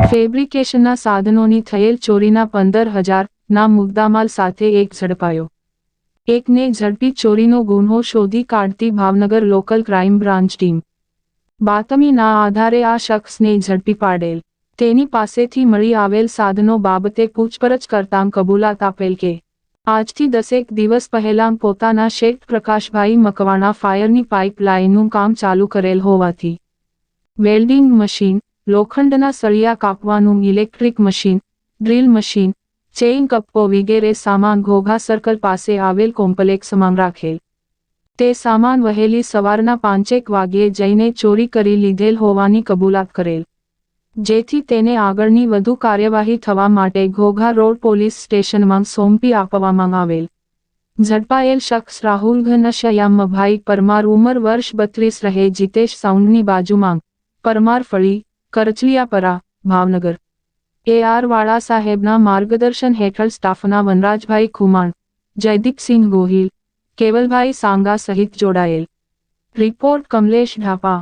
ફેબ્રિકેશનના સાધનોની થયેલ ચોરીના 15,000ના મુદ્દામાલ સાથે એક ઝડપાયો। એકને ઝડપી ચોરીનો ગુન્હો શોધી કાઢતી Bhavnagar local crime branch team. બાતમીના આધારે આ શખ્સને ઝડપી પાડેલ। તેની પાસેથી મળી આવેલ સાધનો બાબતે પૂછપરછ કરતાં કબૂલાત આપેલ કે આજથી 10 દિવસ પહેલાં પોતાના શેઠ પ્રકાશભાઈ મકવાણા ફાયરની પાઇપ લાઇનનું કામ ચાલુ કરેલ હોવાથી વેલ્ડિંગ મશીન, લોખંડના સળિયા કાપવાનું electric machine, drill machine, chain કપ્પો વગેરે સામાન ઘોઘા સર્કલ પાસે આવેલ કોમ્પ્લેક્સમાં રાખેલ। તે સામાન વહેલી સવારના 5 વાગ્યે જઈને ચોરી કરી લીધેલ હોવાની કબૂલાત કરેલ, જેથી તેને આગળની વધુ કાર્યવાહી થવા માટે ઘોઘા રોડ પોલીસ સ્ટેશનમાં સોંપી આપવામાં આવેલ। ઝડપાયેલ શખ્સ રાહુલ ઘનશ્યામભાઈ પરમાર ઉંમર વર્ષ 32 રહે જીતેશ સાઉન્ડની બાજુમાં પરમાર ફળી, કરચલિયાપરા, ભાવનગર। AR વાળા સાહેબના માર્ગદર્શન હેઠળ સ્ટાફના વનરાજભાઈ ખુમાણ, જયદીપસિંહ ગોહિલ, કેવલભાઈ સાંગા સહિત જોડાયેલ। રિપોર્ટ કમલેશ ઢાપા।